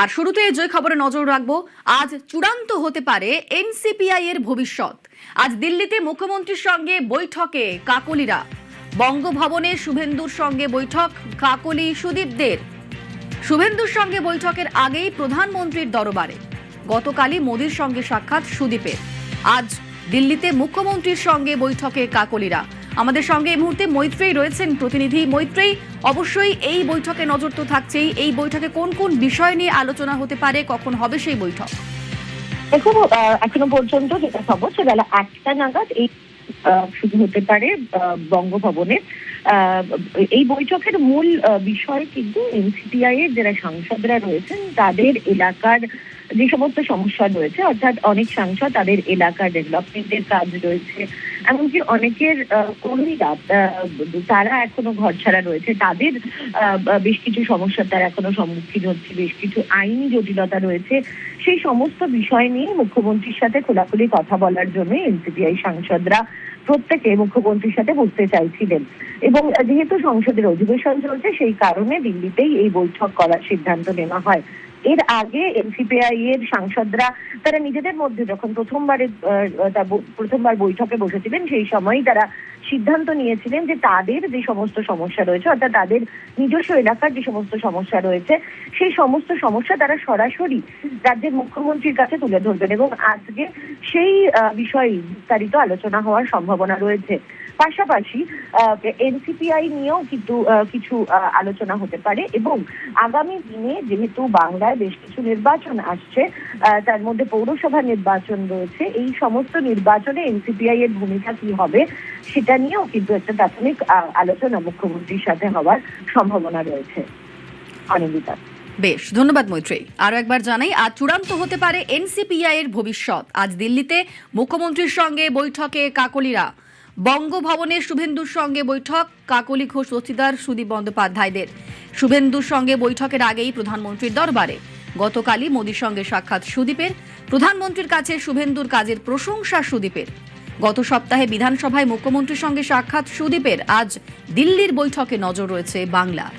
আর শুরুতে যে খবরে নজর রাখবো, আজ চূড়ান্ত হতে পারে এনসিপিআই এর ভবিষ্যৎ। আজ দিল্লিতে মুখ্যমন্ত্রীর সঙ্গে বৈঠকে কাকলিরা। বঙ্গভবনে শুভেন্দুর সঙ্গে বৈঠক কাকলি সুদীপদের। শুভেন্দুর সঙ্গে বৈঠকের আগেই প্রধানমন্ত্রীর দরবারে। গতকালই মোদির সঙ্গে সাক্ষাৎ সুদীপের। আজ দিল্লিতে মুখ্যমন্ত্রীর সঙ্গে বৈঠকে কাকলিরা। আমাদের সঙ্গে এই মুহূর্তে মৈত্রেয়ী রয়েছেন প্রতিনিধি। মৈত্রেয়ী, অবশ্যই এই বৈঠকে নজর তো থাকছেই। এই বৈঠকে কোন কোন বিষয় নিয়ে আলোচনা হতে পারে, কখন হবে সেই বৈঠক? দেখুন, এখনো পর্যন্ত যেটা খবর সে বেলা 1টা নাগাদ এই শুরু হতে পারে বঙ্গভবনে। এই বৈঠকের মূল বিষয় কিন্তু এনসিপিআই এর যারা সাংসদরা রয়েছেন তাদের এলাকার যে সমস্ত সমস্যা রয়েছে, অর্থাৎ অনেক সাংসদ তাদের এলাকার ডেভেলপমেন্টের কাজ রয়েছে, এমনকি অনেকের কর্মীরা তারা এখনো ঘর ছাড়া রয়েছে, তাদের বেশ কিছু সমস্যার তারা এখনো সম্মুখীন হচ্ছে, বেশ কিছু আইনি জটিলতা রয়েছে। সেই সমস্ত বিষয় নিয়ে মুখ্যমন্ত্রীর সাথে খোলাখুলি কথা বলার জন্য এনসিপিআই সাংসদরা প্রত্যেকে মুখ্যমন্ত্রীর সাথে বসতে চাইছিলেন, এবং যেহেতু সংসদের অধিবেশন চলছে সেই কারণে দিল্লিতেই এই বৈঠক করার সিদ্ধান্ত নেওয়া হয়। এর আগে এনসিপিআই এর সাংসদরা তারা নিজেদের মধ্যে যখন প্রথমবার বৈঠকে বসেছিলেন সেই সময়ই তারা সিদ্ধান্ত নিয়েছিলেন যে তাদের যে সমস্ত সমস্যা রয়েছে, অর্থাৎ তাদের নিজস্ব এলাকার যে সমস্ত সমস্যা রয়েছে সেই সমস্ত সমস্যা তারা সরাসরি রাজ্যের মুখ্যমন্ত্রীর কাছে তুলে ধরবেন, এবং আজকে সেই বিষয়ে বিস্তারিত আলোচনা হওয়ার সম্ভাবনা রয়েছে। পাশাপাশি এনসিপিআই নিয়েও কিন্তু কিছু আলোচনা হতে পারে, এবং আগামী দিনে যেহেতু বাংলায় বেশ কিছু নির্বাচন আসছে, তার মধ্যে পৌরসভা নির্বাচন রয়েছে, এই সমস্ত নির্বাচনে এনসিপিআই এর ভূমিকা কি হবে সেটা নিয়েও কিন্তু একটা প্রাথমিক আলোচনা মুখ্যমন্ত্রীর সাথে হওয়ার সম্ভাবনা রয়েছে। অনিন্দিতা, বেশ, ধন্যবাদ মৈত্রেয়ী। আরো একবার জানাই, আজ চূড়ান্ত হতে পারে এনসিপিআই এর ভবিষ্যৎ। আজ দিল্লিতে মুখ্যমন্ত্রীর সঙ্গে বৈঠকে কাকলিরা। বঙ্গভবনে শুভেন্দুর সঙ্গে বৈঠক কাকলি ঘোষ দস্তিদার সুদীপ বন্দ্যোপাধ্যায়দের। শুভেন্দুর সঙ্গে বৈঠকের আগেই প্রধানমন্ত্রীর দরবারে। গতকালই মোদির সঙ্গে সাক্ষাৎ সুদীপের। প্রধানমন্ত্রীর কাছে শুভেন্দুর কাজের প্রশংসা সুদীপের। গত সপ্তাহে বিধানসভায় মুখ্যমন্ত্রীর সঙ্গে সাক্ষাৎ সুদীপের। আজ দিল্লির বৈঠকে নজর রয়েছে বাংলার।